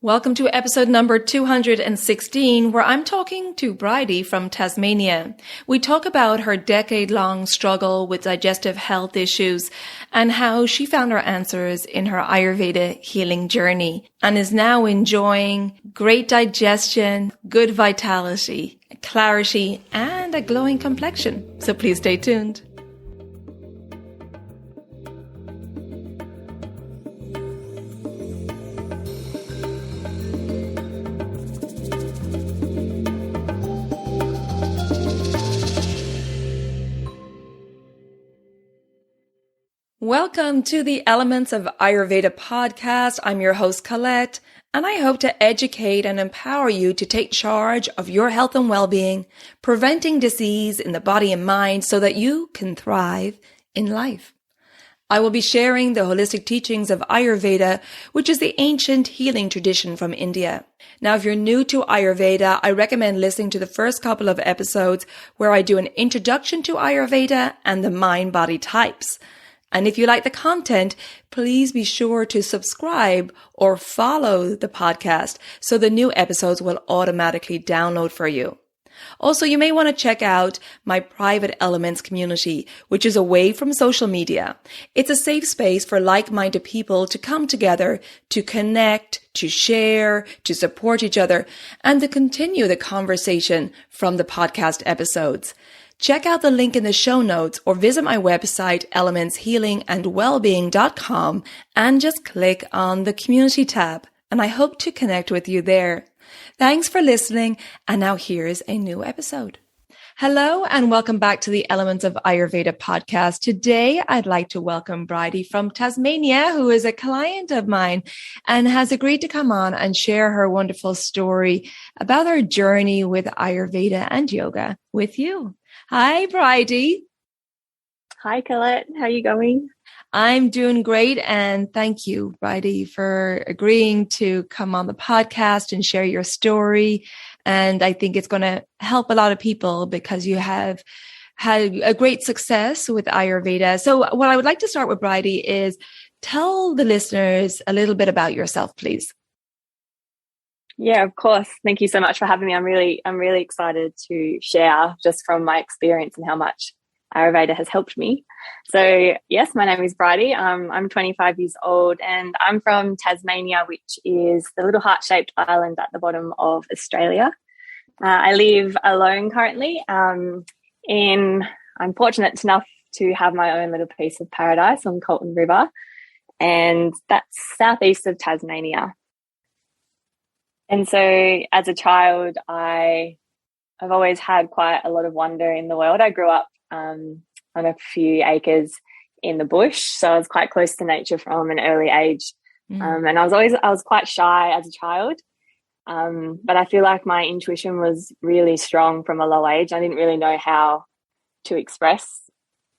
Welcome to episode number 216, where I'm talking to Bridie from Tasmania. We talk about her decade-long struggle with digestive health issues and how she found her answers in her Ayurveda healing journey and is now enjoying great digestion, good vitality, clarity, and a glowing complexion. So please stay tuned. Welcome to the Elements of Ayurveda podcast. I'm your host, Colette, and I hope to educate and empower you to take charge of your health and well-being, preventing disease in the body and mind so that you can thrive in life. I will be sharing the holistic teachings of Ayurveda, which is the ancient healing tradition from India. Now, if you're new to Ayurveda, I recommend listening to the first couple of episodes where I do an introduction to Ayurveda and the mind-body types. And if you like the content, please be sure to subscribe or follow the podcast so the new episodes will automatically download for you. Also, you may want to check out my private Elements community, which is away from social media. It's a safe space for like-minded people to come together, to connect, to share, to support each other, and to continue the conversation from the podcast episodes. Check out the link in the show notes or visit my website, elementshealingandwellbeing.com, and just click on the community tab. And I hope to connect with you there. Thanks for listening. And now here's a new episode. Hello and welcome back to the Elements of Ayurveda podcast. Today, I'd like to welcome Bridie from Tasmania, who is a client of mine and has agreed to come on and share her wonderful story about her journey with Ayurveda and yoga with you. Hi, Bridie. Hi, Colette. How are you going? I'm doing great. And thank you, Bridie, for agreeing to come on the podcast and share your story. And I think it's going to help a lot of people because you have had a great success with Ayurveda. So what I would like to start with, Bridie, is tell the listeners a little bit about yourself, please. Yeah, of course. Thank you so much for having me. I'm really excited to share just from my experience and how much Ayurveda has helped me. So yes, my name is Bridie. I'm 25 years old and I'm from Tasmania, which is the little heart-shaped island at the bottom of Australia. I live alone currently. I'm fortunate enough to have my own little piece of paradise on Colton River, and that's southeast of Tasmania. And so as a child, I've always had quite a lot of wonder in the world. I grew up on a few acres in the bush, so I was quite close to nature from an early age. And I was quite shy as a child, but I feel like my intuition was really strong from a low age. I didn't really know how to express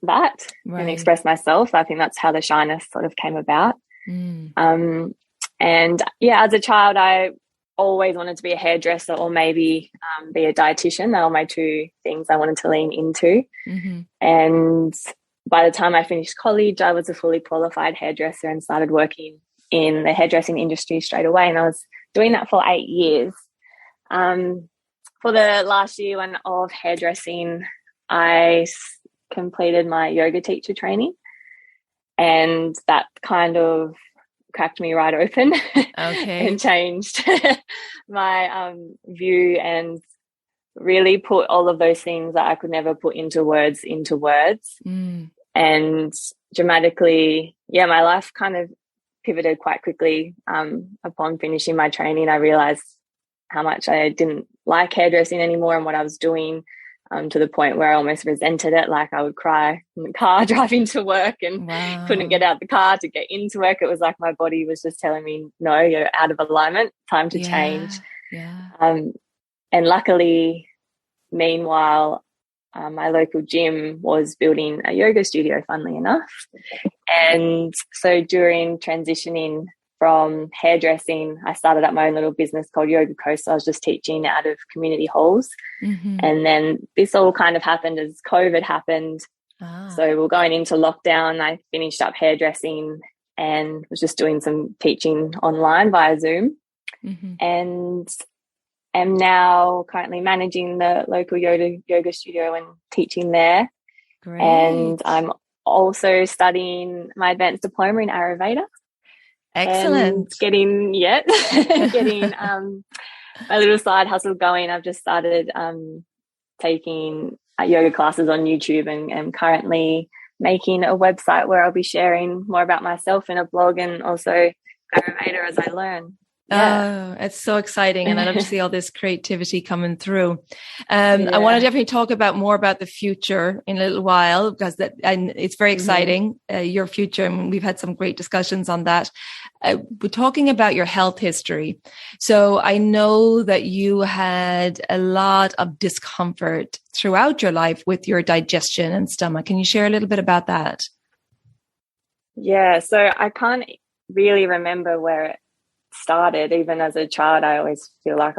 that and express myself. I think that's how the shyness sort of came about. And yeah, as a child, I always wanted to be a hairdresser or maybe be a dietitian. They were my two things I wanted to lean into. And by the time I finished college, I was a fully qualified hairdresser and started working in the hairdressing industry straight away. And I was doing that for 8 years. For the last year of hairdressing, I completed my yoga teacher training, and that kind of cracked me right open and changed my view and really put all of those things that I could never put into words. And dramatically, my life kind of pivoted quite quickly. Upon finishing my training, I realized how much I didn't like hairdressing anymore and what I was doing, to the point where I almost resented it. Like I would cry in the car driving to work and couldn't get out the car to get into work. It was like my body was just telling me, no, you're out of alignment, time to change. And luckily, meanwhile, my local gym was building a yoga studio, funnily enough. And so during transitioning from hairdressing, I started up my own little business called Yoga Coast. So I was just teaching out of community halls. And then this all kind of happened as COVID happened. So we're going into lockdown. I finished up hairdressing and was just doing some teaching online via Zoom. and am now currently managing the local yoga studio and teaching there. Great. And I'm also studying my advanced diploma in Ayurveda. Excellent. And getting my little side hustle going. I've just started taking yoga classes on YouTube, and am currently making a website where I'll be sharing more about myself in a blog, and also Ayurveda as I learn. Yeah. Oh, it's so exciting. And I love to see all this creativity coming through. I want to definitely talk more about the future in a little while, because and it's very exciting, your future. And we've had some great discussions on that. We're talking about your health history. So I know that you had a lot of discomfort throughout your life with your digestion and stomach. Can you share a little bit about that? Yeah. So I can't really remember where it started. Even as a child, I always feel like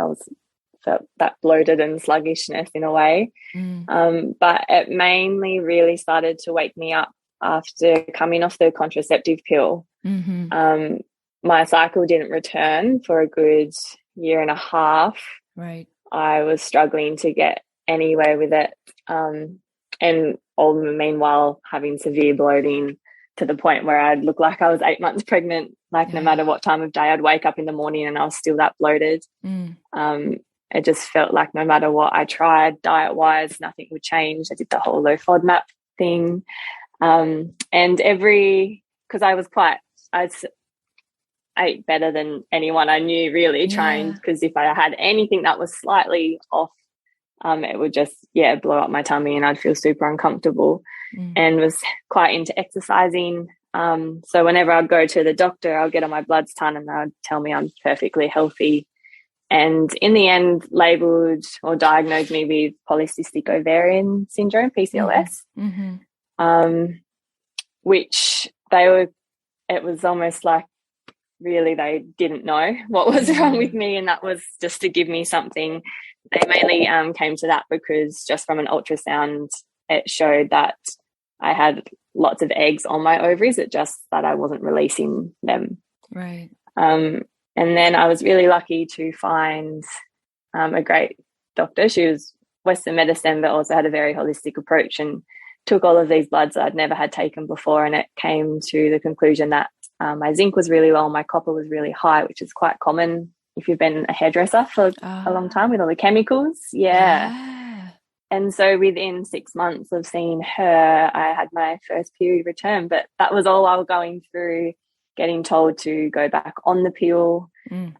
felt that bloated and sluggishness in a way. But it mainly really started to wake me up after coming off the contraceptive pill. My cycle didn't return for a good year and a half. Right. I was struggling to get anywhere with it, and all the meanwhile having severe bloating, to the point where I'd look like I was 8 months pregnant. Like no matter what time of day, I'd wake up in the morning and I was still that bloated. It just felt like no matter what I tried diet-wise, nothing would change. I did the whole low FODMAP thing. And because I ate better than anyone I knew, really, trying, because if I had anything that was slightly off, it would just, blow up my tummy and I'd feel super uncomfortable, and was quite into exercising. So whenever I'd go to the doctor, I'll get on my bloods done and they'd tell me I'm perfectly healthy. And in the end, labelled or diagnosed me with polycystic ovarian syndrome, PCOS, which it was almost like really they didn't know what was wrong with me, and that was just to give me something. They mainly came to that because just from an ultrasound, it showed that I had lots of eggs on my ovaries, it just that I wasn't releasing them. Right. And then I was really lucky to find a great doctor. She was Western medicine, but also had a very holistic approach, and took all of these bloods that I'd never had taken before. And it came to the conclusion that my zinc was really low, my copper was really high, which is quite common if you've been a hairdresser for a long time with all the chemicals. And so within 6 months of seeing her, I had my first period return. But that was all while going through getting told to go back on the pill,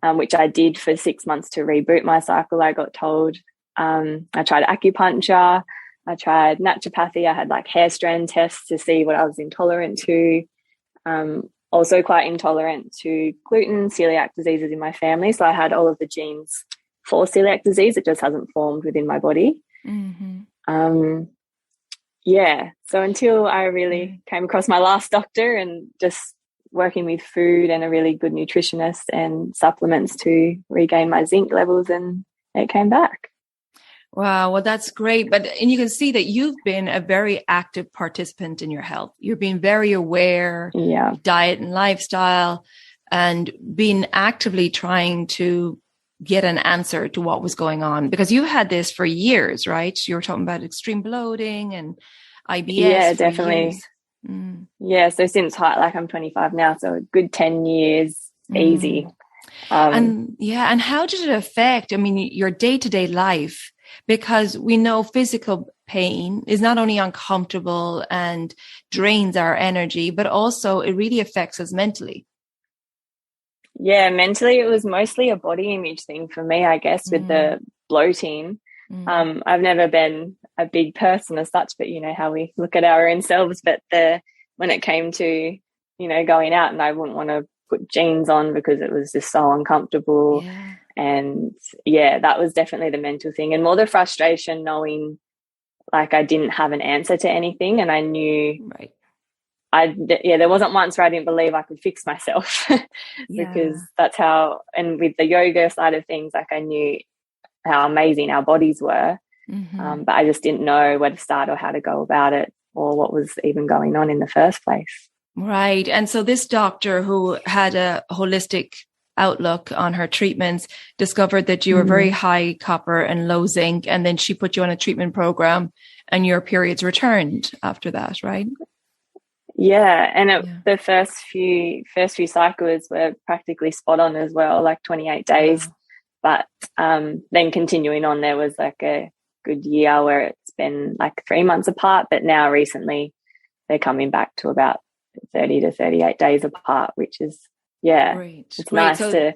which I did for 6 months to reboot my cycle. I got told, I tried acupuncture, I tried naturopathy, I had like hair strand tests to see what I was intolerant to. Also quite intolerant to gluten, celiac diseases in my family. So I had all of the genes for celiac disease. It just hasn't formed within my body. So until I really came across my last doctor, and just working with food and a really good nutritionist and supplements to regain my zinc levels, and it came back. Wow. Well, that's great. And you can see that you've been a very active participant in your health. You're being very aware of diet and lifestyle, and been actively trying to get an answer to what was going on, because you had this for years, right? You were talking about extreme bloating and IBS. Yeah, definitely. Yeah. So since I'm 25 now, so a good 10 years, easy. And how did it affect, your day-to-day life? Because we know physical pain is not only uncomfortable and drains our energy, but also it really affects us mentally. Yeah, mentally it was mostly a body image thing for me, I guess, with the bloating. I've never been a big person as such, but you know how we look at our own selves. But when it came to, going out, and I wouldn't want to put jeans on because it was just so uncomfortable. And that was definitely the mental thing, and more the frustration knowing like I didn't have an answer to anything. And I knew there wasn't once where I didn't believe I could fix myself because that's how, and with the yoga side of things, like I knew how amazing our bodies were, but I just didn't know where to start or how to go about it or what was even going on in the first place. Right. And so this doctor who had a holistic outlook on her treatments, discovered that you were very high copper and low zinc. And then she put you on a treatment program and your periods returned after that, right? Yeah. And the first few cycles were practically spot on as well, like 28 days. Wow. But then continuing on, there was like a good year where it's been like 3 months apart. But now recently they're coming back to about 30 to 38 days apart, which is, Great. It's nice to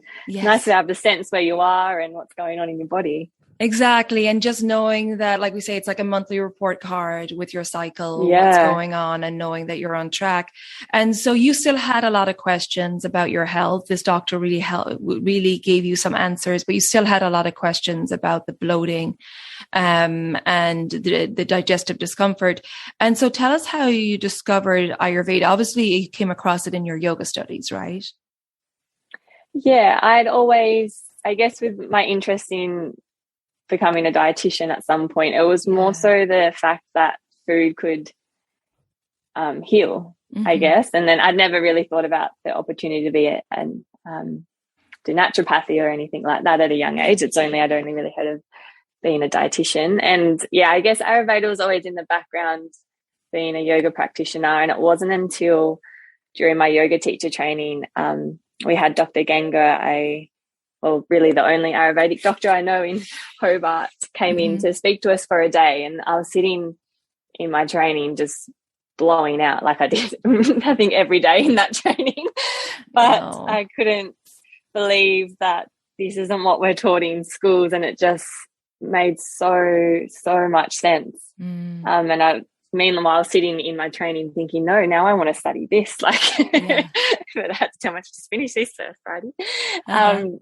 have the sense where you are and what's going on in your body. Exactly. And just knowing that, like we say, it's like a monthly report card with your cycle, what's going on, and knowing that you're on track. And so you still had a lot of questions about your health. This doctor really gave you some answers, but you still had a lot of questions about the bloating, and the digestive discomfort. And so tell us how you discovered Ayurveda. Obviously you came across it in your yoga studies, right? Yeah, I'd always, I guess with my interest in becoming a dietitian at some point, it was more so the fact that food could heal, I guess. And then I'd never really thought about the opportunity to be do naturopathy or anything like that at a young age. I'd only really heard of being a dietitian. And yeah, I guess Ayurveda was always in the background, being a yoga practitioner. And it wasn't until during my yoga teacher training, we had Dr. Ganga, really the only Ayurvedic doctor I know in Hobart, came in to speak to us for a day. And I was sitting in my training just blowing out like I did, I think, every day in that training. But I couldn't believe that this isn't what we're taught in schools. And it just made so much sense. And meanwhile, I was sitting in my training thinking, no, now I want to study this. Like, but I had to tell myself, just finish this first, Bridie. And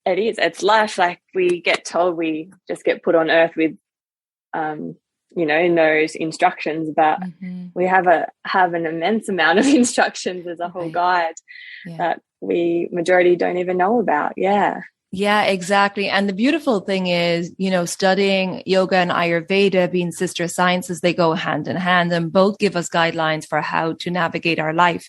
it's life. Like, we get told we just get put on earth with, in those instructions, but we have an immense amount of instructions as a whole guide that we majority don't even know about. Yeah, exactly. And the beautiful thing is, studying yoga and Ayurveda, being sister sciences, they go hand in hand, and both give us guidelines for how to navigate our life,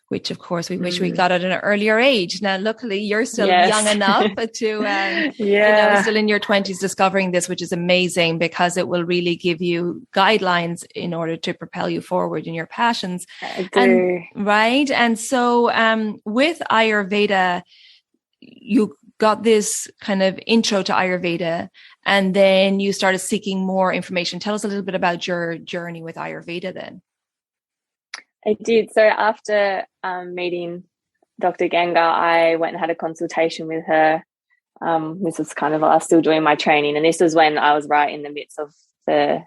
which of course we wish we got at an earlier age. Now, luckily you're still young enough to, still in your 20s discovering this, which is amazing, because it will really give you guidelines in order to propel you forward in your passions. Right. And so, with Ayurveda, you got this kind of intro to Ayurveda, and then you started seeking more information. Tell us a little bit about your journey with Ayurveda then. I did. So after meeting Dr. Ganga, I went and had a consultation with her. This was I was still doing my training, and this was when I was right in the midst of the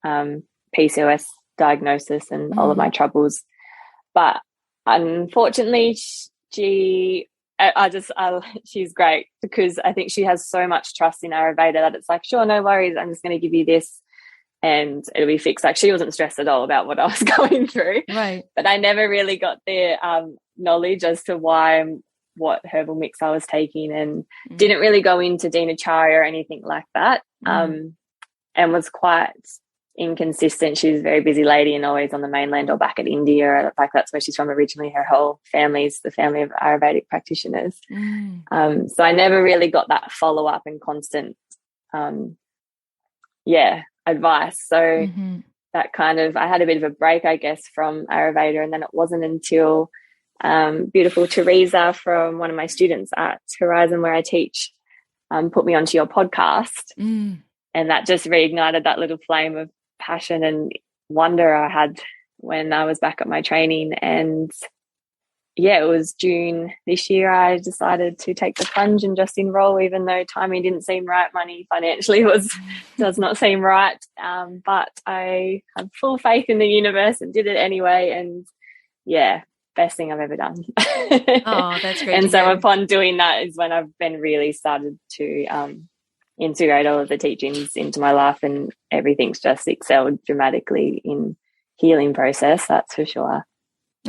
PCOS diagnosis and all of my troubles. But unfortunately, she's great, because I think she has so much trust in Ayurveda that it's like, sure, no worries, I'm just going to give you this and it'll be fixed. Like, she wasn't stressed at all about what I was going through. Right. But I never really got the knowledge as to what herbal mix I was taking, and didn't really go into dinacharya or anything like that. And was quite inconsistent. She's a very busy lady and always on the mainland or back at India. In fact, that's where she's from originally. Her whole family's the family of Ayurvedic practitioners. So I never really got that follow-up and constant advice. So that I had a bit of a break, I guess, from Ayurveda. And then it wasn't until beautiful Teresa from one of my students at Horizon, where I teach, put me onto your podcast. And that just reignited that little flame of passion and wonder I had when I was back at my training. And it was June this year I decided to take the plunge and just enroll, even though timing didn't seem right, money financially does not seem right. But I have full faith in the universe and did it anyway. And best thing I've ever done. Oh, that's great. And so upon doing that is when I've been really started to integrate all of the teachings into my life, and everything's just excelled dramatically in healing process, that's for sure.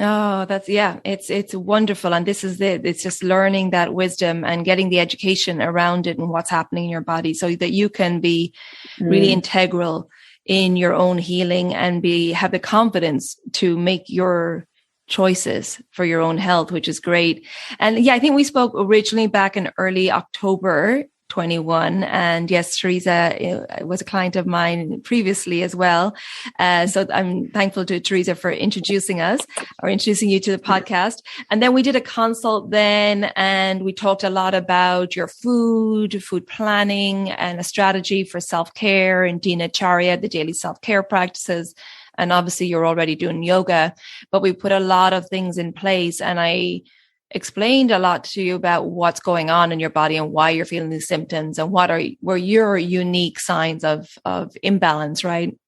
Oh, it's wonderful. And this is it's just learning that wisdom and getting the education around it and what's happening in your body, so that you can be really integral in your own healing and have the confidence to make your choices for your own health, which is great. And yeah, I think we spoke originally back in early October 21. And yes, Teresa was a client of mine previously as well. So I'm thankful to Teresa for introducing you to the podcast. And then we did a consult then, and we talked a lot about your food planning, and a strategy for self-care and dinacharya, the daily self-care practices. And obviously you're already doing yoga, but we put a lot of things in place, and I explained a lot to you about what's going on in your body and why you're feeling these symptoms and were your unique signs of imbalance, right?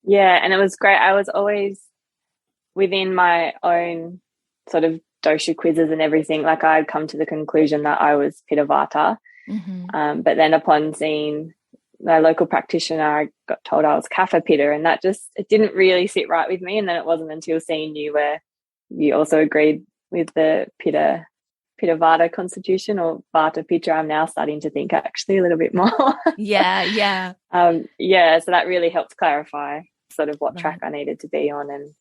Yeah. And it was great. I was always within my own sort of dosha quizzes and everything. Like, I'd come to the conclusion that I was Pitta Vata. Mm-hmm. But then upon seeing my local practitioner, I got told I was Kapha Pitta, and that it didn't really sit right with me. And then it wasn't until seeing you where you also agreed with the Pitta Vata constitution, or Vata Pitta, I'm now starting to think actually a little bit more. Yeah. So that really helped clarify sort of what track I needed to be on. And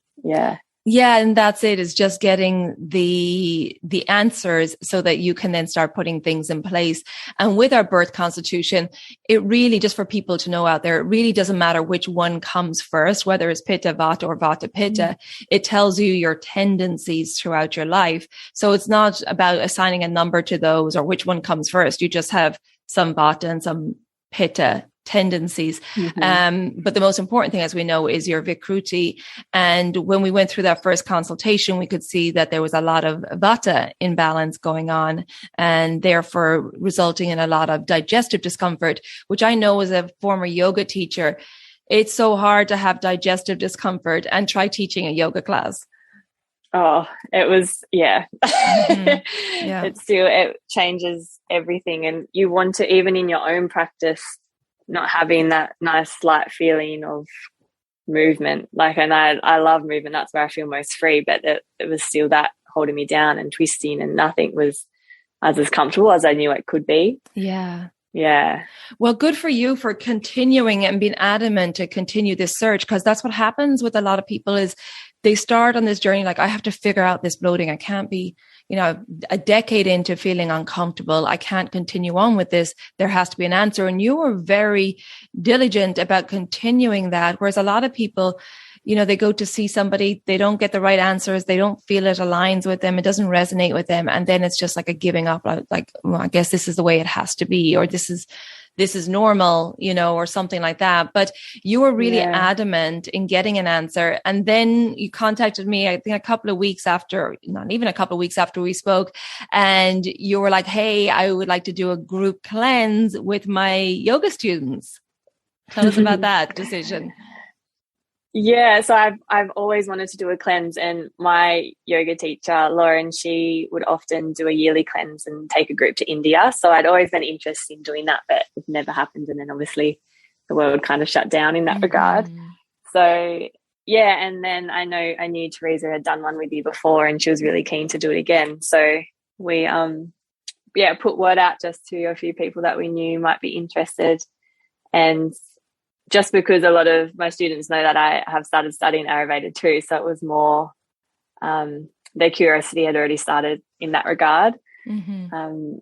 yeah, and that's it, is just getting the answers so that you can then start putting things in place. And with our birth constitution, it really, just for people to know out there, it really doesn't matter which one comes first, whether it's Pitta Vata or Vata Pitta. It tells you your tendencies throughout your life. So it's not about assigning a number to those or which one comes first. You just have some Vata and some Pitta tendencies. Mm-hmm. But the most important thing, as we know, is your Vikruti. And when we went through that first consultation, we could see that there was a lot of Vata imbalance going on, and therefore resulting in a lot of digestive discomfort, which I know as a former yoga teacher, it's so hard to have digestive discomfort, and try teaching a yoga class. Oh, it was, Mm-hmm. Yeah. It changes everything. And you want to, even in your own practice, not having that nice light feeling of movement. Like, and I love movement. That's where I feel most free, but it was still that holding me down and twisting, and nothing was as comfortable as I knew it could be. Yeah. Yeah. Well, good for you for continuing and being adamant to continue this search, because that's what happens with a lot of people is they start on this journey like, I have to figure out this bloating. I can't be, a decade into feeling uncomfortable. I can't continue on with this. There has to be an answer. And you were very diligent about continuing that. Whereas a lot of people, they go to see somebody, they don't get the right answers. They don't feel it aligns with them. It doesn't resonate with them. And then it's just like a giving up, like, well, I guess this is the way it has to be, or this is normal, or something like that. But you were really adamant in getting an answer. And then you contacted me, I think not even a couple of weeks after we spoke. And you were like, hey, I would like to do a group cleanse with my yoga students. Tell us about that decision. Yeah, so I've always wanted to do a cleanse, and my yoga teacher, Lauren, she would often do a yearly cleanse and take a group to India. So I'd always been interested in doing that, but it never happened. And then obviously the world kind of shut down in that regard. So yeah, and then I knew Teresa had done one with you before, and she was really keen to do it again. So we put word out just to a few people that we knew might be interested. And just because a lot of my students know that I have started studying Ayurveda too, so it was more their curiosity had already started in that regard. Mm-hmm.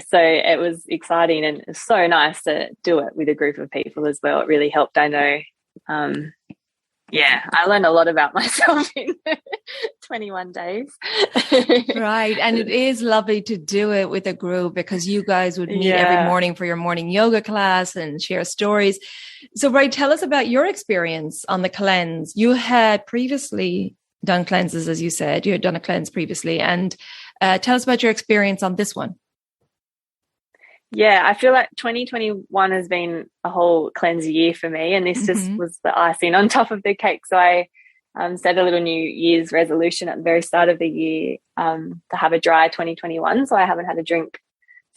So it was exciting, and it's so nice to do it with a group of people as well. It really helped. I know. I learned a lot about myself in 21 days. Right. And it is lovely to do it with a group, because you guys would meet every morning for your morning yoga class and share stories. So, Bridie, tell us about your experience on the cleanse. You had previously done cleanses, as you said. You had done a cleanse previously. And tell us about your experience on this one. Yeah, I feel like 2021 has been a whole cleanse year for me, and this just was the icing on top of the cake. So I set a little New Year's resolution at the very start of the year to have a dry 2021. So I haven't had a drink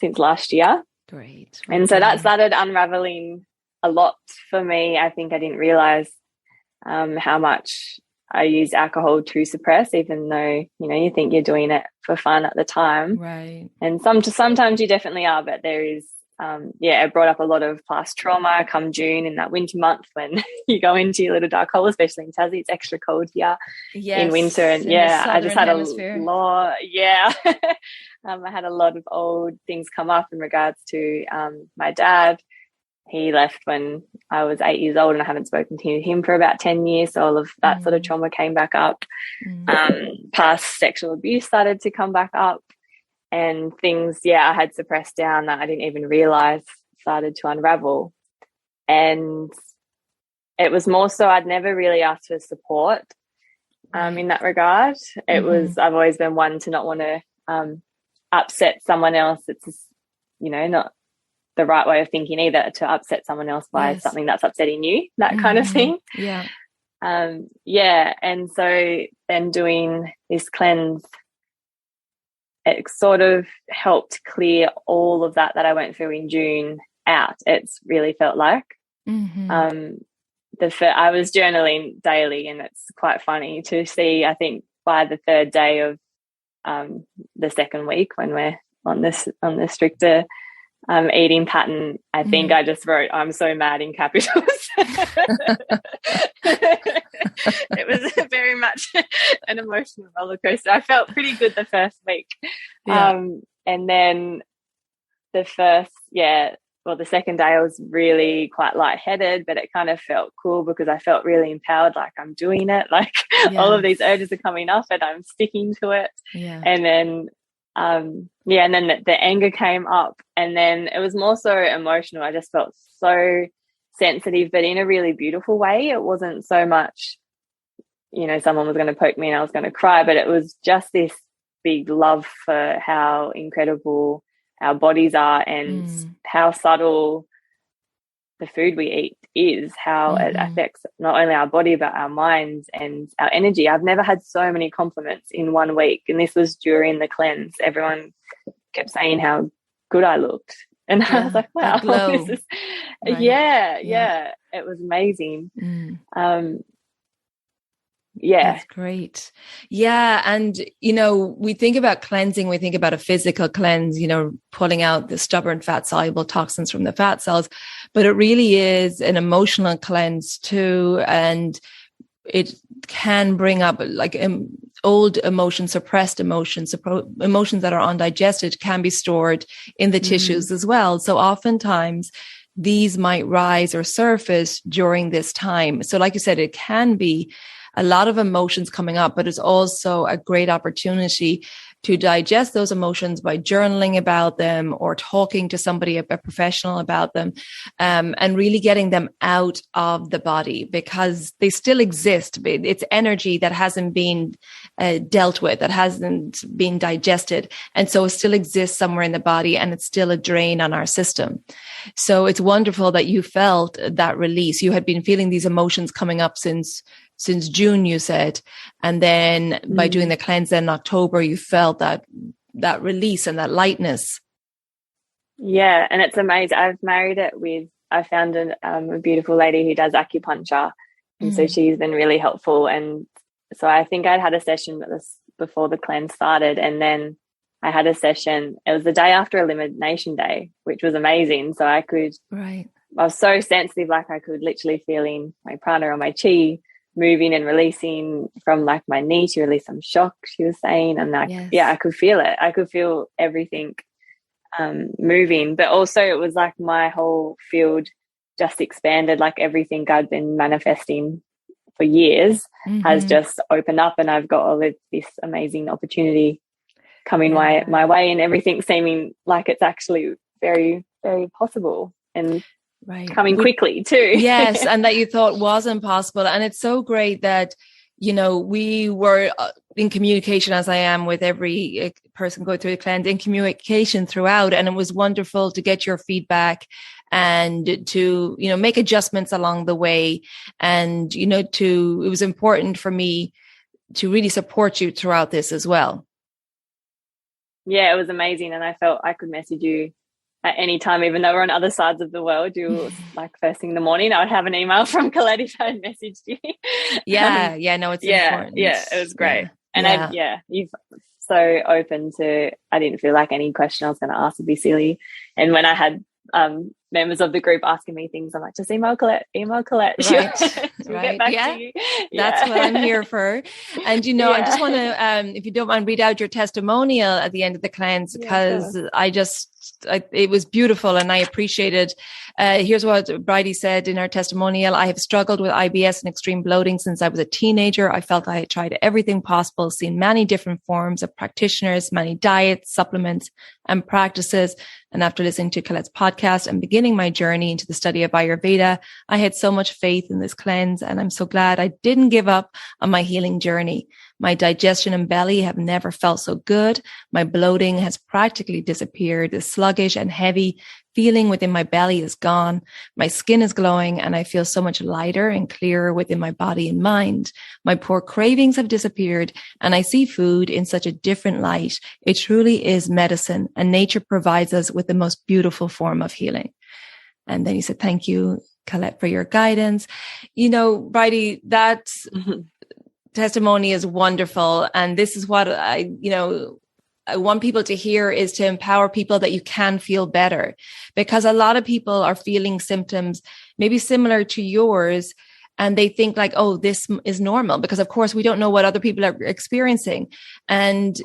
since last year. Great. And so that started unraveling a lot for me. I think I didn't realize how much I use alcohol to suppress, even though, you think you're doing it for fun at the time. Right. And sometimes you definitely are, but there is it brought up a lot of past trauma come June in that winter month when you go into your little dark hole, especially in Tassie. It's extra cold here in winter. And I just had hemisphere. a lot. Yeah. I had a lot of old things come up in regards to my dad. He left when I was 8 years old and I haven't spoken to him for about 10 years. So all of that sort of trauma came back up. Past sexual abuse started to come back up. And things, I had suppressed down that I didn't even realize started to unravel. And it was more so I'd never really asked for support in that regard. It was, I've always been one to not want to upset someone else. It's just, not the right way of thinking either, to upset someone else by something that's upsetting you, that kind of thing. Yeah. And so then doing this cleanse, it sort of helped clear all of that I went through in June out. It's really felt like. I was journaling daily, and it's quite funny to see, I think by the third day of the second week when we're on the stricter eating pattern, I think I just wrote, "I'm so mad" in capitals. It was very much an emotional roller coaster. I felt pretty good the first week. And then the second day I was really quite lightheaded, but it kind of felt cool because I felt really empowered, like I'm doing it, like all of these urges are coming up and I'm sticking to it. And then and then the anger came up, and then it was more so emotional. I just felt so sensitive, but in a really beautiful way. It wasn't so much, someone was going to poke me and I was going to cry, but it was just this big love for how incredible our bodies are and how subtle the food we eat is, how it affects not only our body but our minds and our energy. I've never had so many compliments in 1 week, and this was during the cleanse. Everyone kept saying how good I looked, and I was like, wow, this is it was amazing. That's great. Yeah. And, we think about cleansing, we think about a physical cleanse, pulling out the stubborn fat soluble toxins from the fat cells, but it really is an emotional cleanse too. And it can bring up like old emotions, suppressed emotions, emotions that are undigested can be stored in the tissues as well. So oftentimes these might rise or surface during this time. So like you said, it can be a lot of emotions coming up, but it's also a great opportunity to digest those emotions by journaling about them or talking to somebody, a professional about them, and really getting them out of the body because they still exist. It's energy that hasn't been dealt with, that hasn't been digested. And so it still exists somewhere in the body and it's still a drain on our system. So it's wonderful that you felt that release. You had been feeling these emotions coming up since June, you said, and then by doing the cleanse in October, you felt that release and that lightness. Yeah, and it's amazing. I found a beautiful lady who does acupuncture, and so she's been really helpful. And so I think I'd had a session before the cleanse started, and then I had a session. It was the day after Elimination Day, which was amazing. So I was so sensitive, like I could literally feeling my prana or my chi moving and releasing from like my knee to release some shock, she was saying. And I could feel it. I could feel everything moving. But also it was like my whole field just expanded, like everything I'd been manifesting for years has just opened up, and I've got all of this amazing opportunity coming my way, and everything seeming like it's actually very, very possible. And coming quickly too. Yes. And that you thought wasn't possible. And it's so great that, we were in communication, as I am with every person going through the cleanse, in communication throughout. And it was wonderful to get your feedback and to, make adjustments along the way. And, it was important for me to really support you throughout this as well. Yeah, it was amazing. And I felt I could message you at any time, even though we're on other sides of the world. You like first thing in the morning, I would have an email from Colette if I had messaged you. No, it's important. Yeah, it was great. And you've so open to, I didn't feel like any question I was going to ask would be silly. And when I had members of the group asking me things. I'm like, just email Colette. Right. She'll Right. get back Yeah. to you. That's what I'm here for. And, I just want to, if you don't mind, read out your testimonial at the end of the cleanse, because it was beautiful and I appreciated. Here's what Bridie said in her testimonial. I have struggled with IBS and extreme bloating since I was a teenager. I felt I had tried everything possible, seen many different forms of practitioners, many diets, supplements, and practices. And after listening to Colette's podcast and beginning my journey into the study of Ayurveda, I had so much faith in this cleanse, and I'm so glad I didn't give up on my healing journey. My digestion and belly have never felt so good. My bloating has practically disappeared. The sluggish and heavy feeling within my belly is gone. My skin is glowing and I feel so much lighter and clearer within my body and mind. My poor cravings have disappeared and I see food in such a different light. It truly is medicine, and nature provides us with the most beautiful form of healing. And then he said, thank you, Colette, for your guidance. Bridie, that testimony is wonderful. And this is what I want people to hear, is to empower people that you can feel better, because a lot of people are feeling symptoms maybe similar to yours, and they think like, oh, this is normal, because of course we don't know what other people are experiencing. And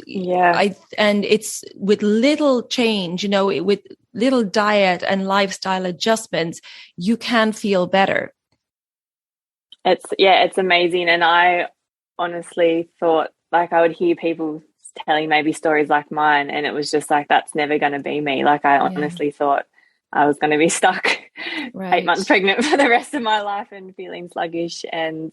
and it's with little change, with little diet and lifestyle adjustments, you can feel better. It's amazing. And I honestly thought, like, I would hear people telling maybe stories like mine, and it was just like, that's never going to be me. Like, I honestly thought I was going to be stuck 8 months pregnant for the rest of my life and feeling sluggish, and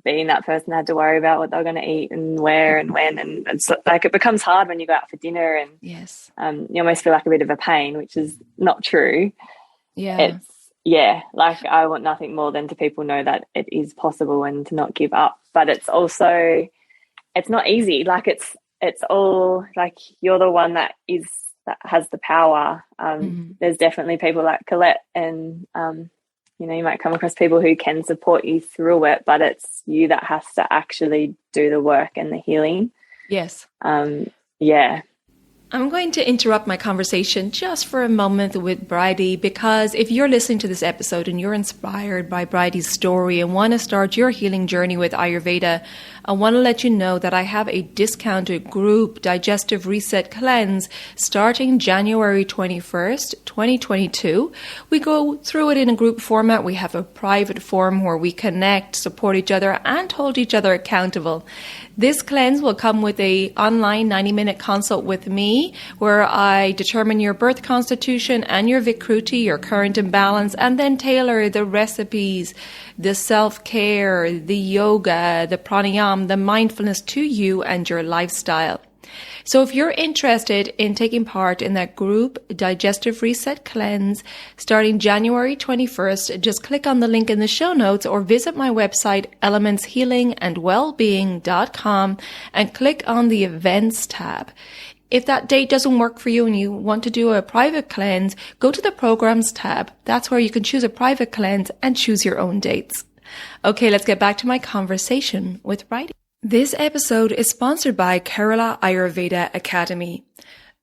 being that person that had to worry about what they're going to eat and where and when. And it's like, it becomes hard when you go out for dinner and you almost feel like a bit of a pain, which is not true. Like, I want nothing more than to people know that it is possible and to not give up. But it's also, it's not easy. Like, it's all like, you're the one that has the power. There's definitely people like Colette, and you might come across people who can support you through it, but it's you that has to actually do the work and the healing. Yes. I'm going to interrupt my conversation just for a moment with Bridie, because if you're listening to this episode and you're inspired by Bridie's story and want to start your healing journey with Ayurveda, I want to let you know that I have a discounted group Digestive Reset Cleanse starting January 21st, 2022. We go through it in a group format. We have a private forum where we connect, support each other, and hold each other accountable. This cleanse will come with a online 90-minute consult with me, where I determine your birth constitution and your Vikruti, your current imbalance, and then tailor the recipes, the self-care, the yoga, the pranayama, the mindfulness to you and your lifestyle. So if you're interested in taking part in that group Digestive Reset Cleanse starting January 21st, just click on the link in the show notes or visit my website elementshealingandwellbeing.com and click on the events tab. If that date doesn't work for you and you want to do a private cleanse, go to the programs tab. That's where you can choose a private cleanse and choose your own dates. Okay, let's get back to my conversation with Bridie. This episode is sponsored by Kerala Ayurveda Academy.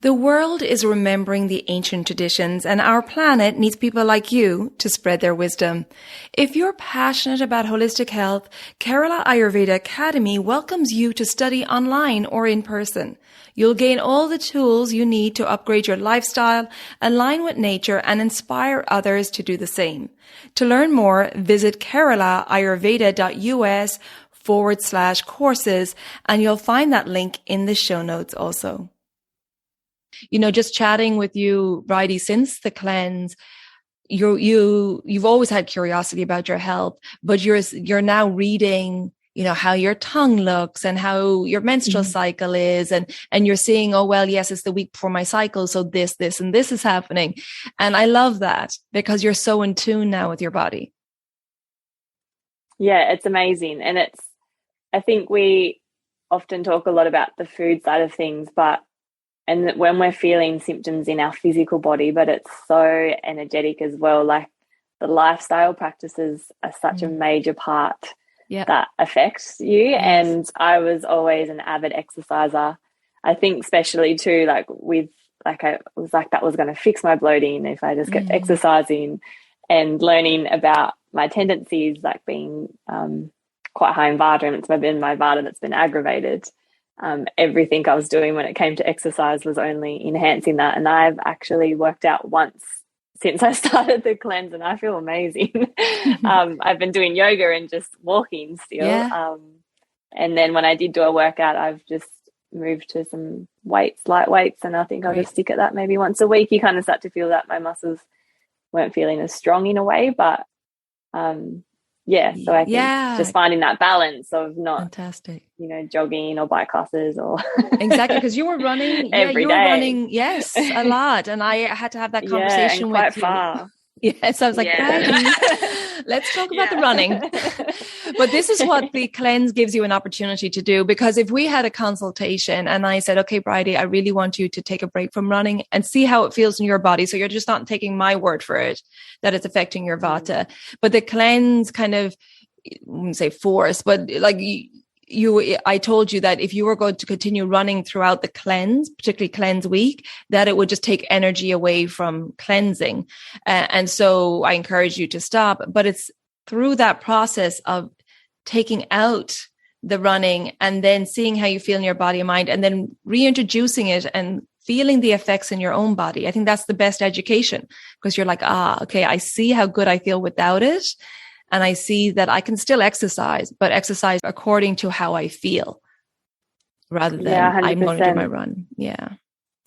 The world is remembering the ancient traditions, and our planet needs people like you to spread their wisdom. If you're passionate about holistic health, Kerala Ayurveda Academy welcomes you to study online or in person. You'll gain all the tools you need to upgrade your lifestyle, align with nature, and inspire others to do the same. To learn more, visit keralaayurveda.us/courses, and you'll find that link in the show notes also. Just chatting with you, Bridie, since the cleanse, you've always had curiosity about your health, but you're now reading, how your tongue looks and how your menstrual cycle is, and you're seeing, oh, well, yes, it's the week before my cycle, so this, and this is happening. And I love that, because you're so in tune now with your body. Yeah, it's amazing. And I think we often talk a lot about the food side of things, and when we're feeling symptoms in our physical body, but it's so energetic as well. Like, the lifestyle practices are such a major part that affects you. Yes. And I was always an avid exerciser. I think especially too, like with I was like, that was going to fix my bloating if I just kept exercising, and learning about my tendencies, like being quite high in Vata, and it's been my Vata that's been aggravated. Everything I was doing when it came to exercise was only enhancing that. And I've actually worked out once since I started the cleanse, and I feel amazing. I've been doing yoga and just walking still. Yeah. And then when I did do a workout, I've just moved to some weights, light weights, and I think I'll just stick at that maybe once a week. You kind of start to feel that my muscles weren't feeling as strong in a way, but so I think just finding that balance of not fantastic, jogging or bike classes or exactly, because you were running every day. Running a lot, and I had to have that conversation with quite you. Far. Yes, I was like, let's talk about the running. But this is what the cleanse gives you an opportunity to do, because if we had a consultation and I said, okay, Bridie, I really want you to take a break from running and see how it feels in your body. So you're just not taking my word for it, that it's affecting your Vata. But the cleanse kind of, I wouldn't say force, but like I told you that if you were going to continue running throughout the cleanse, particularly cleanse week, that it would just take energy away from cleansing. And so I encourage you to stop, but it's through that process of taking out the running and then seeing how you feel in your body and mind, and then reintroducing it and feeling the effects in your own body. I think that's the best education, because you're like, okay, I see how good I feel without it. And I see that I can still exercise, but exercise according to how I feel, rather than I'm going to do my run. Yeah.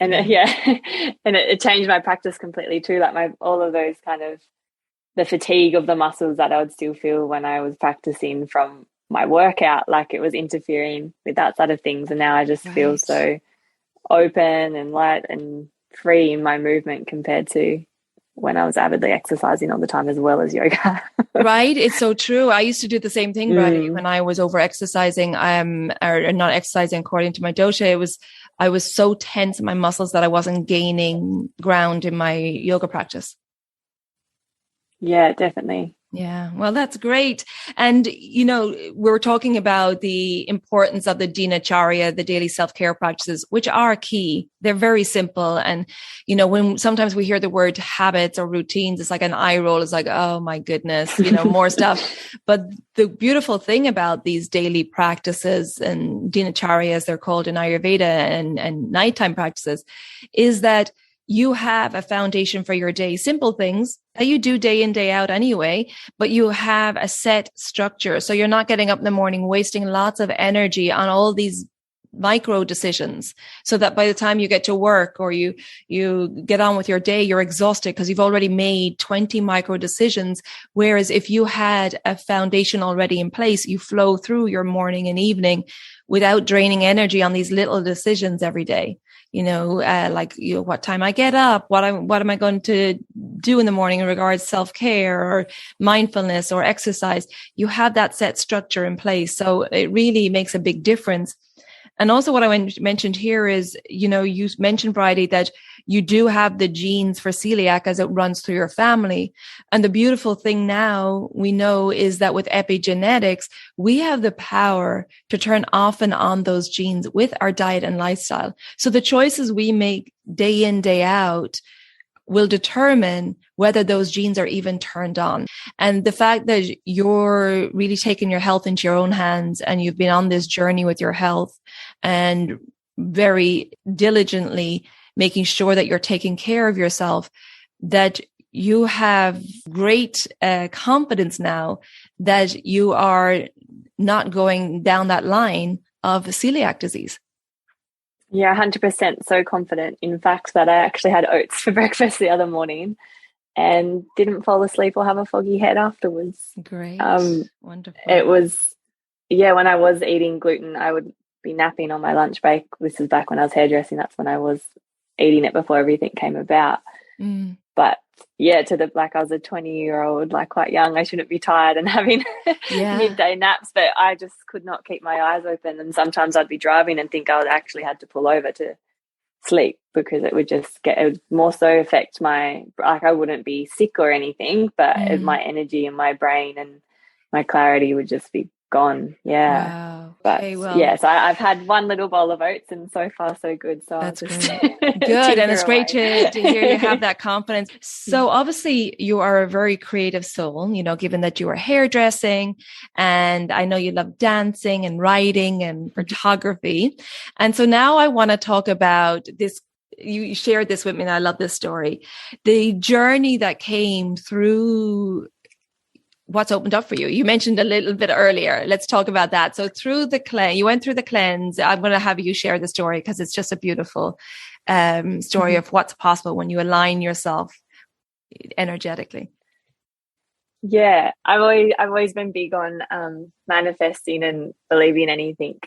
And and it changed my practice completely too. Like all of those kind of the fatigue of the muscles that I would still feel when I was practicing from my workout, like it was interfering with that side of things. And now I just feel so open and light and free in my movement compared to when I was avidly exercising all the time as well as yoga. Right. It's so true. I used to do the same thing, Bridie, when I was over exercising, or not exercising according to my dosha. I was so tense in my muscles that I wasn't gaining ground in my yoga practice. Yeah, definitely. Yeah. Well, that's great. And, we're talking about the importance of the dinacharya, the daily self-care practices, which are key. They're very simple. And, when sometimes we hear the word habits or routines, it's like an eye roll. It's like, oh my goodness, more stuff. But the beautiful thing about these daily practices and dinacharya, as they're called in Ayurveda, and nighttime practices, is that you have a foundation for your day, simple things that you do day in, day out anyway, but you have a set structure. So you're not getting up in the morning, wasting lots of energy on all these micro decisions, so that by the time you get to work or you get on with your day, you're exhausted because you've already made 20 micro decisions. Whereas if you had a foundation already in place, you flow through your morning and evening without draining energy on these little decisions every day. What time I get up, what am I going to do in the morning in regards to self-care or mindfulness or exercise. You have that set structure in place. So it really makes a big difference. And also what I mentioned here is, you mentioned, Bridie, that you do have the genes for celiac as it runs through your family. And the beautiful thing now we know is that with epigenetics, we have the power to turn off and on those genes with our diet and lifestyle. So the choices we make day in, day out will determine whether those genes are even turned on. And the fact that you're really taking your health into your own hands, and you've been on this journey with your health and very diligently making sure that you're taking care of yourself, that you have great confidence now that you are not going down that line of celiac disease. Yeah, 100%. So confident. In fact, that I actually had oats for breakfast the other morning and didn't fall asleep or have a foggy head afterwards. Great. Wonderful. It was, when I was eating gluten, I would be napping on my lunch break. This is back when I was hairdressing. That's when I was eating it before everything came about. But I was a 20-year-old, quite young. I shouldn't be tired and having midday naps, but I just could not keep my eyes open. And sometimes I'd be driving and think I would actually had to pull over to sleep, because it would more so affect I wouldn't be sick or anything, but my energy and my brain and my clarity would just be gone. Yeah. Wow. But Okay, well, yeah, so I've had one little bowl of oats and so far so good. So that's I'll just great. Good. And it's great to hear you have that confidence. So obviously you are a very creative soul, you know, given that you are hairdressing, and I know you love dancing and writing and photography. And so now I want to talk about this. You shared this with me and I love this story. The journey that came through what's opened up for you. You mentioned a little bit earlier. Let's talk about that. So through the cleanse, you went through the cleanse. I'm going to have you share the story because it's just a beautiful story of what's possible when you align yourself energetically. Yeah, I've always been big on manifesting and believing anything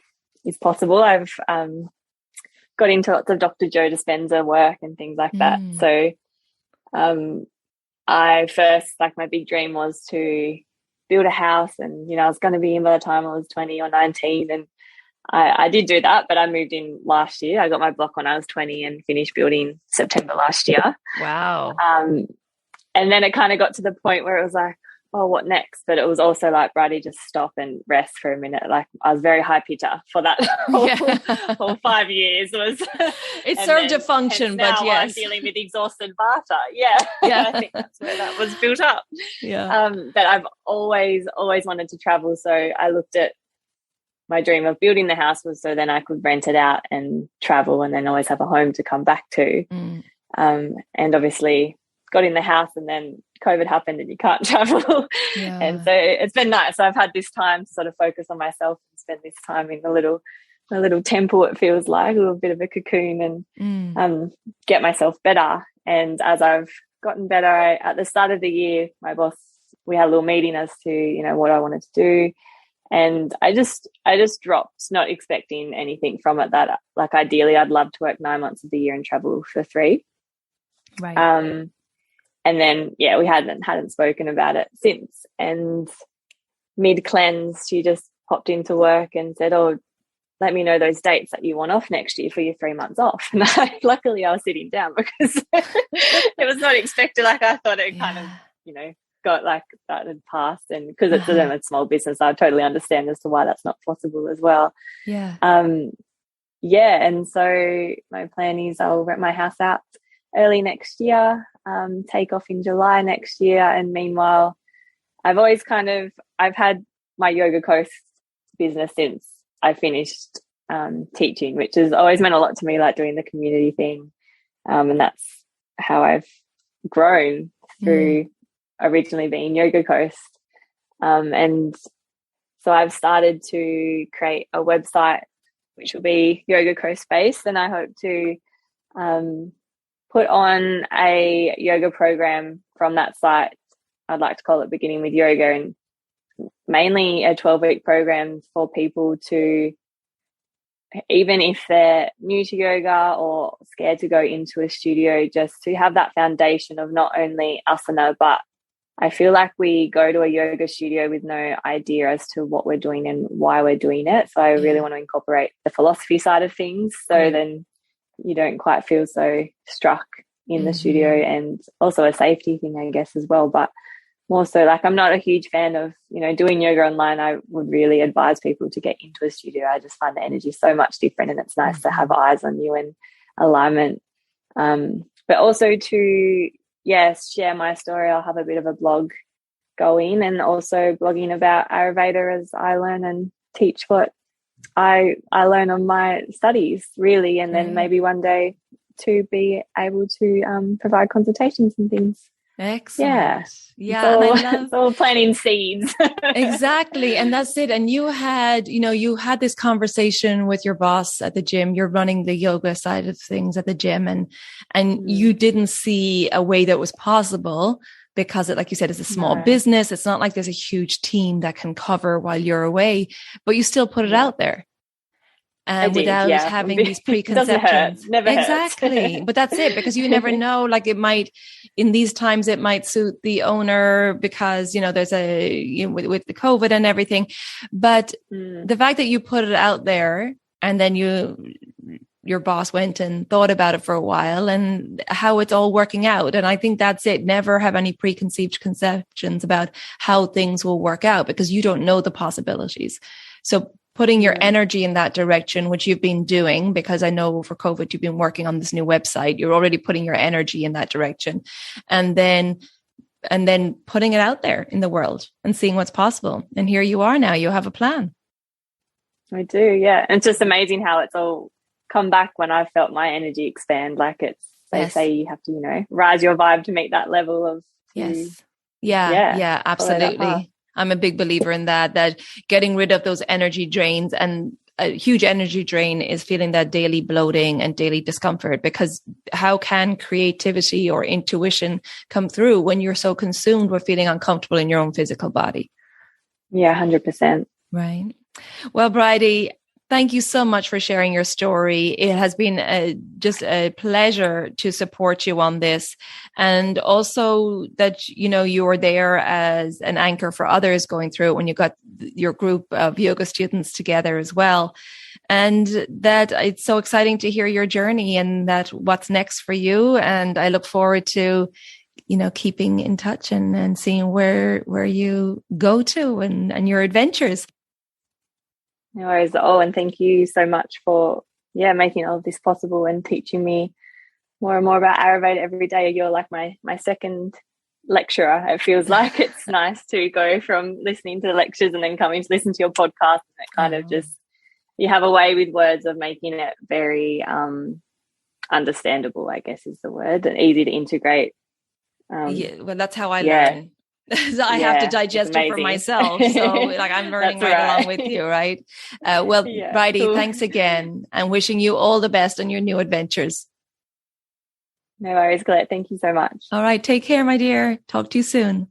is possible. I've got into lots of Dr. Joe Dispenza work and things like that. So I first, like, my big dream was to build a house, and, you know, I was going to be in by the time I was 20 or 19. And I did do that, but I moved in last year. I got my block when I was 20 and finished building September last year. Wow. And then it kind of got to the point where it was like, oh, what next? But it was also like, Bridie, just stop and rest for a minute. Like, I was very high pitter for that whole 5 years. It served a function, but yes. I'm dealing with exhausted vata. Yeah. I think that's where that was built up. Yeah. But I've always wanted to travel. So I looked at my dream of building the house was so then I could rent it out and travel and then always have a home to come back to. And obviously got in the house and then COVID happened and you can't travel. Yeah. And so it's been nice. So I've had this time to sort of focus on myself and spend this time in a little temple, it feels like, a little bit of a cocoon, and get myself better. And as I've gotten better, at the start of the year, my boss, we had a little meeting as to, you know, what I wanted to do. And I just dropped, not expecting anything from it. That, like, ideally I'd love to work 9 months of the year and travel for 3. Right. And then, we hadn't spoken about it since. And mid-cleanse, she just popped into work and said, oh, let me know those dates that you want off next year for your 3 months off. And luckily I was sitting down because it was not expected. Like, I thought it kind of, you know, got like that had passed. And because it's a small business, I totally understand as to why that's not possible as well. Yeah. And so my plan is I'll rent my house out early next year, take off in July next year. And meanwhile, I've had my yoga coast business since I finished teaching, which has always meant a lot to me, like doing the community thing. And that's how I've grown through originally being Yoga Coast. And so I've started to create a website, which will be Yoga Coast based. And I hope to put on a yoga program from that site. I'd like to call it Beginning with Yoga, and mainly a 12-week program for people to, even if they're new to yoga or scared to go into a studio, just to have that foundation of not only asana, but I feel like we go to a yoga studio with no idea as to what we're doing and why we're doing it. So I really want to incorporate the philosophy side of things, so then you don't quite feel so struck in the studio, and also a safety thing, I guess, as well. But more so, like, I'm not a huge fan of, you know, doing yoga online. I would really advise people to get into a studio. I just find the energy so much different, and it's nice to have eyes on you and alignment. But also to, share my story. I'll have a bit of a blog going, and also blogging about Ayurveda as I learn and teach what I learn on my studies, really. And then maybe one day to be able to provide consultations and things. Excellent. It's all planting seeds. Exactly. And that's it. And you had this conversation with your boss at the gym. You're running the yoga side of things at the gym, and you didn't see a way that was possible because like you said, it's a small business. It's not like there's a huge team that can cover while you're away, but you but it out there. Without having these preconceptions. Never exactly. hurts. But that's it, because you never know, like, it might, in these times, it might suit the owner because, you know, there's with the COVID and everything. But the fact that you put it out there and then you your boss went and thought about it for a while and how it's all working out. And I think that's it. Never have any preconceived conceptions about how things will work out, because you don't know the possibilities. So putting your energy in that direction, which you've been doing, because I know for COVID, you've been working on this new website, you're already putting your energy in that direction, and then putting it out there in the world and seeing what's possible. And here you are now, you have a plan. I do. Yeah. And it's just amazing how it's all come back when I felt my energy expand. Like they say you have to, rise your vibe to meet that level of. Yes. Yeah, absolutely. I'm a big believer in that getting rid of those energy drains, and a huge energy drain is feeling that daily bloating and daily discomfort, because how can creativity or intuition come through when you're so consumed with feeling uncomfortable in your own physical body? Yeah, 100%. Right. Well, Bridie, thank you so much for sharing your story. It has been just a pleasure to support you on this. And also that, you were there as an anchor for others going through it when you got your group of yoga students together as well. And that it's so exciting to hear your journey and that what's next for you. And I look forward to, keeping in touch and seeing where you go to and your adventures. No worries at all. And thank you so much for, making all of this possible and teaching me more and more about Ayurveda every day. You're like my second lecturer. It feels like it's nice to go from listening to the lectures and then coming to listen to your podcast. And it kind of just, you have a way with words of making it very understandable, I guess is the word, and easy to integrate. Well, that's how I learn. So I have to digest it for myself. So I'm learning along with you, right? Bridie, cool. Thanks again, and wishing you all the best on your new adventures. No worries, Colette. Thank you so much. All right. Take care, my dear. Talk to you soon.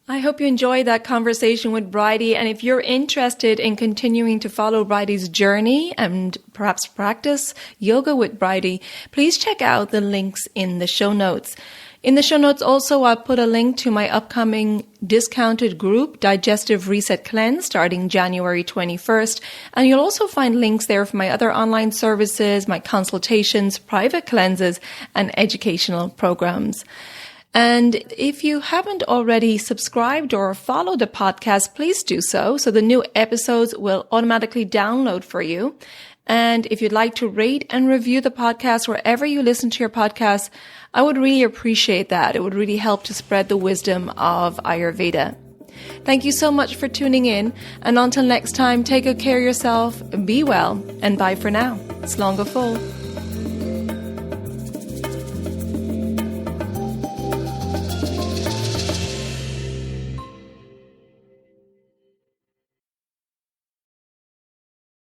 I hope you enjoyed that conversation with Bridie. And if you're interested in continuing to follow Bridie's journey and perhaps practice yoga with Bridie, please check out the links in the show notes. In the show notes also, I'll put a link to my upcoming discounted group, Digestive Reset Cleanse, starting January 21st. And you'll also find links there for my other online services, my consultations, private cleanses, and educational programs. And if you haven't already subscribed or followed the podcast, please do so the new episodes will automatically download for you. And if you'd like to rate and review the podcast wherever you listen to your podcasts, I would really appreciate that. It would really help to spread the wisdom of Ayurveda. Thank you so much for tuning in. And until next time, take good care of yourself, be well, and bye for now. Slanga full.